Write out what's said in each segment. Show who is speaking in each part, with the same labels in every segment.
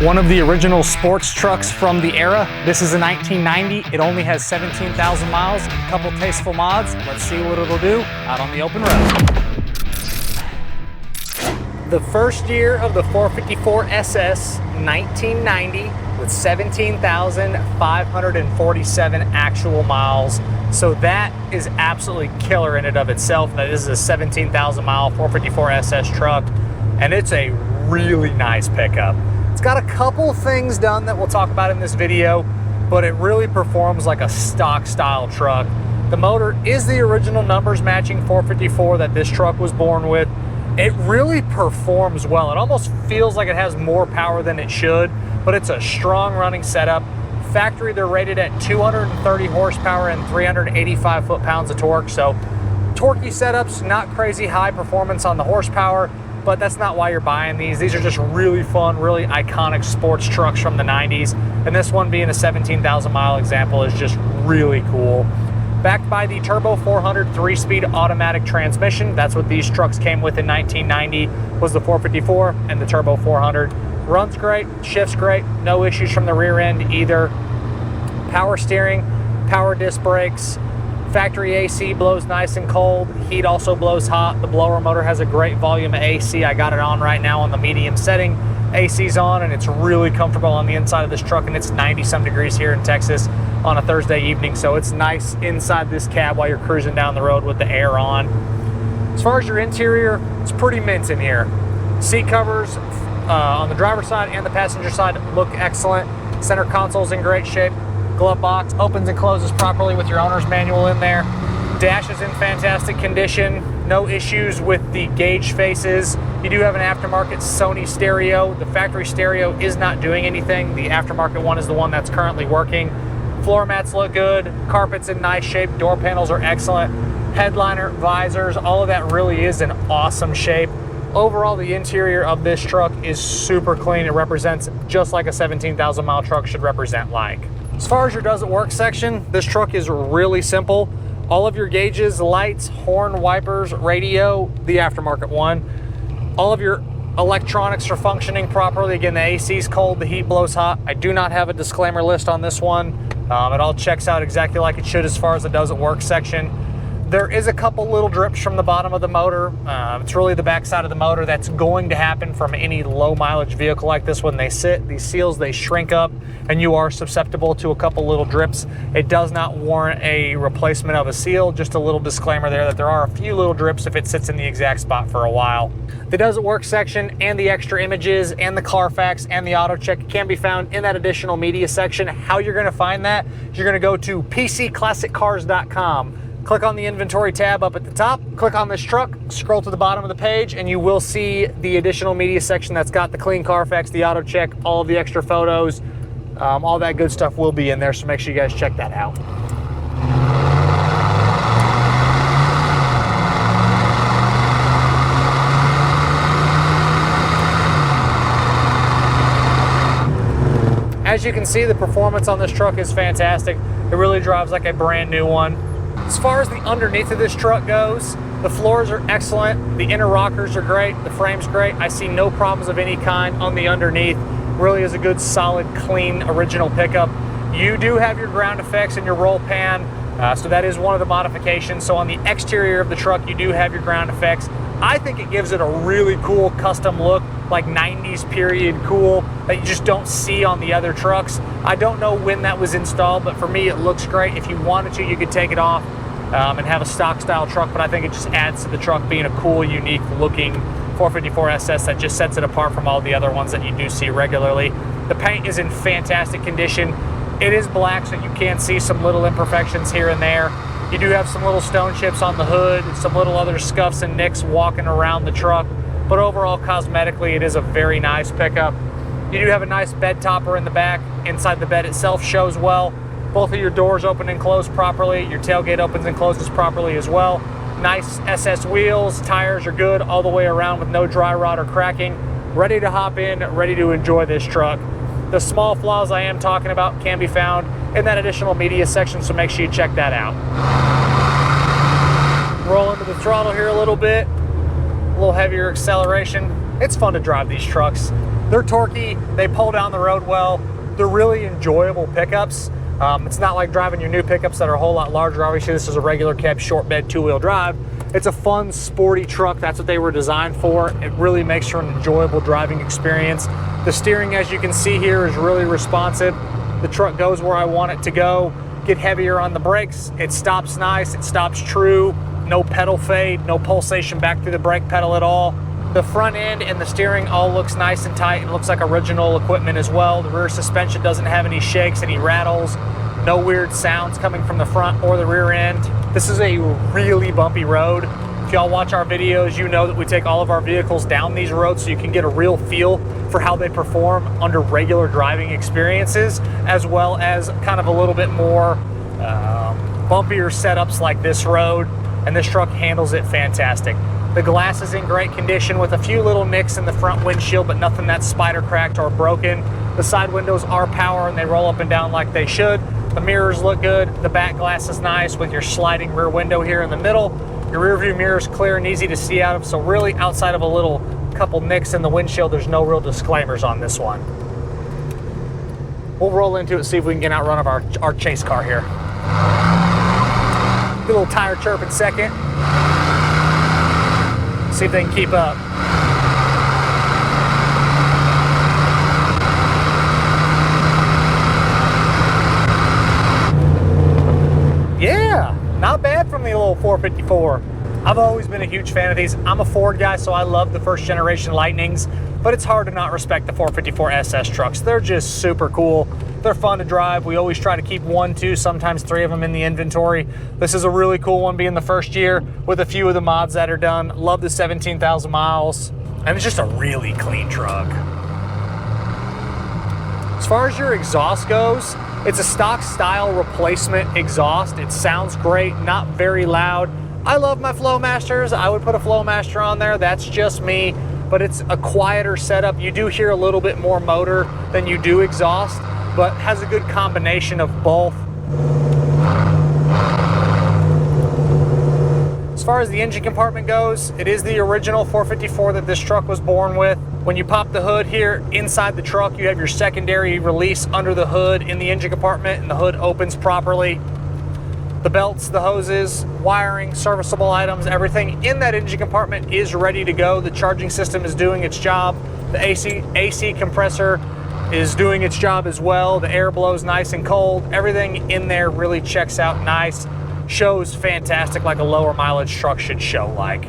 Speaker 1: One of the original sports trucks from the era. This is a 1990. It only has 17,000 miles, a couple tasteful mods. Let's see what it'll do out on the open road. The first year of the 454 SS, 1990, with 17,547 actual miles. So that is absolutely killer in and of itself. That is a 17,000 mile 454 SS truck, and it's a really nice pickup. It's got a couple things done that we'll talk about in this video, but it really performs like a stock style truck. The motor is the original numbers matching 454 that this truck was born with. It really performs well. It almost feels like it has more power than it should, but it's a strong running setup. Factory, they're rated at 230 horsepower and 385 foot-pounds of torque, so torquey setups, not crazy high performance on the horsepower, but that's not why you're buying these. These are just really fun, really iconic sports trucks from the 90s, and this one being a 17,000 mile example is just really cool. Backed by the Turbo 400 3-speed automatic transmission. That's what these trucks came with in 1990, was the 454 and the Turbo 400. Runs great, shifts great, no issues from the rear end either. Power steering, power disc brakes, factory AC blows nice and cold, heat also blows hot. The blower motor has a great volume of AC. I got it on right now on the medium setting. AC's on and it's really comfortable on the inside of this truck, and it's 90-some degrees here in Texas on a Thursday evening, so it's nice inside this cab while you're cruising down the road with the air on. As far as your interior, it's pretty mint in here. Seat covers on the driver's side and the passenger side look excellent. Center console's in great shape. Glove box opens and closes properly with your owner's manual in there. Dash is in fantastic condition. No issues with the gauge faces. You do have an aftermarket Sony stereo. The factory stereo is not doing anything. The aftermarket one is the one that's currently working. Floor mats look good. Carpet's in nice shape. Door panels are excellent. Headliner, visors, all of that really is in awesome shape. Overall, the interior of this truck is super clean. It represents just like a 17,000 mile truck should represent like. As far as your does it work section, this truck is really simple. All of your gauges, lights, horn, wipers, radio, the aftermarket one. All of your electronics are functioning properly. Again, the AC is cold, the heat blows hot. I do not have a disclaimer list on this one. It all checks out exactly like it should as far as the does it work section. There is a couple little drips from the bottom of the motor. It's really the backside of the motor that's going to happen from any low mileage vehicle like this. When they sit, these seals, they shrink up and you are susceptible to a couple little drips. It does not warrant a replacement of a seal. Just a little disclaimer there that there are a few little drips if it sits in the exact spot for a while. The does it work section and the extra images and the Carfax and the Autocheck can be found in that additional media section. How you're gonna find that is you're gonna go to PCClassicCars.com. Click on the inventory tab up at the top, click on this truck, scroll to the bottom of the page, and you will see the additional media section that's got the clean Carfax, the Autocheck, all of the extra photos, all that good stuff will be in there, so make sure you guys check that out. As you can see, the performance on this truck is fantastic. It really drives like a brand new one. As far as the underneath of this truck goes, the floors are excellent, the inner rockers are great, the frame's great. I see no problems of any kind on the underneath. Really is a good, solid, clean, original pickup. You do have your ground effects and your roll pan, so that is one of the modifications. So on the exterior of the truck, you do have your ground effects. I think it gives it a really cool custom look, like 90s period cool, that you just don't see on the other trucks. I don't know when that was installed, but for me it looks great. If you wanted to, you could take it off and have a stock style truck, but I think it just adds to the truck being a cool, unique looking 454 SS that just sets it apart from all the other ones that you do see regularly. The paint is in fantastic condition. It is black, so you can see some little imperfections here and there. You do have some little stone chips on the hood, some little other scuffs and nicks walking around the truck, but overall, cosmetically, it is a very nice pickup. You do have a nice bed topper in the back. Inside the bed itself shows well. Both of your doors open and close properly. Your tailgate opens and closes properly as well. Nice SS wheels, tires are good all the way around with no dry rot or cracking. Ready to hop in, ready to enjoy this truck. The small flaws I am talking about can be found in that additional media section, so make sure you check that out. Roll into the throttle here a little bit. A little heavier acceleration. It's fun to drive these trucks. They're torquey, they pull down the road well. They're really enjoyable pickups. It's not like driving your new pickups that are a whole lot larger. Obviously, this is a regular cab, short bed, two-wheel drive. It's a fun, sporty truck. That's what they were designed for. It really makes for an enjoyable driving experience. The steering, as you can see here, is really responsive. The truck goes where I want it to go. Get heavier on the brakes. It stops nice, it stops true. No pedal fade, no pulsation back through the brake pedal at all. The front end and the steering all looks nice and tight and looks like original equipment as well. The rear suspension doesn't have any shakes, any rattles, no weird sounds coming from the front or the rear end. This is a really bumpy road. If y'all watch our videos, you know that we take all of our vehicles down these roads so you can get a real feel for how they perform under regular driving experiences, as well as kind of a little bit more bumpier setups like this road, and this truck handles it fantastic. The glass is in great condition with a few little nicks in the front windshield, but nothing that's spider cracked or broken. The side windows are power and they roll up and down like they should. The mirrors look good. The back glass is nice with your sliding rear window here in the middle. Your rear view mirror is clear and easy to see out of, so really outside of a little couple nicks in the windshield, there's no real disclaimers on this one. We'll roll into it, see if we can get outrun of our chase car here. Get a little tire chirp in second. See if they can keep up. Yeah, not bad from the little 454. I've always been a huge fan of these. I'm a Ford guy, so I love the first generation Lightnings, but it's hard to not respect the 454 SS trucks. They're just super cool. They're fun to drive. We always try to keep 1, 2, sometimes 3 of them in the inventory. This is a really cool one being the first year with a few of the mods that are done. Love the 17,000 miles, and it's just a really clean truck. As far as your exhaust goes, it's a stock style replacement exhaust. It sounds great, not very loud. I love my Flowmasters. I would put a Flowmaster on there. That's just me, but it's a quieter setup. You do hear a little bit more motor than you do exhaust, but has a good combination of both. As far as the engine compartment goes, it is the original 454 that this truck was born with. When you pop the hood here inside the truck, you have your secondary release under the hood in the engine compartment, and the hood opens properly. The belts, the hoses, wiring, serviceable items, everything in that engine compartment is ready to go. The charging system is doing its job. The AC compressor is doing its job as well. The air blows nice and cold. Everything in there really checks out nice. Shows fantastic, like a lower mileage truck should show like.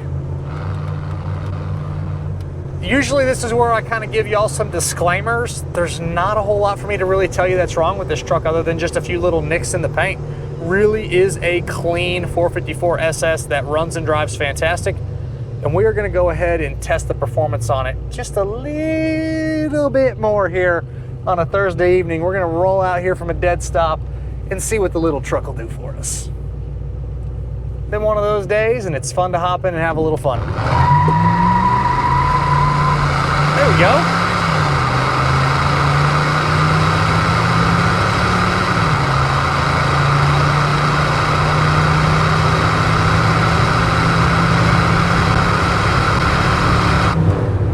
Speaker 1: Usually this is where I kind of give y'all some disclaimers. There's not a whole lot for me to really tell you that's wrong with this truck other than just a few little nicks in the paint. Really is a clean 454 SS that runs and drives fantastic. And we are going to go ahead and test the performance on it just a little bit more here on a Thursday evening. We're going to roll out here from a dead stop and see what the little truck will do for us. Been one of those days, and it's fun to hop in and have a little fun. There we go.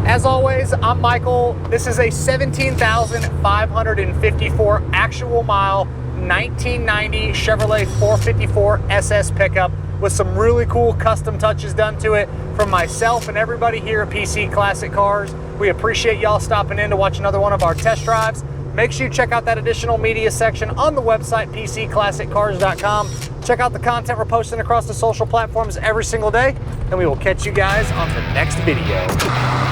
Speaker 1: As always, I'm Michael. This is a 17,554 actual mile 1990 Chevrolet 454 SS pickup with some really cool custom touches done to it from myself and everybody here at PC Classic Cars. We appreciate y'all stopping in to watch another one of our test drives. Make sure you check out that additional media section on the website, PCClassicCars.com. Check out the content we're posting across the social platforms every single day, and we will catch you guys on the next video.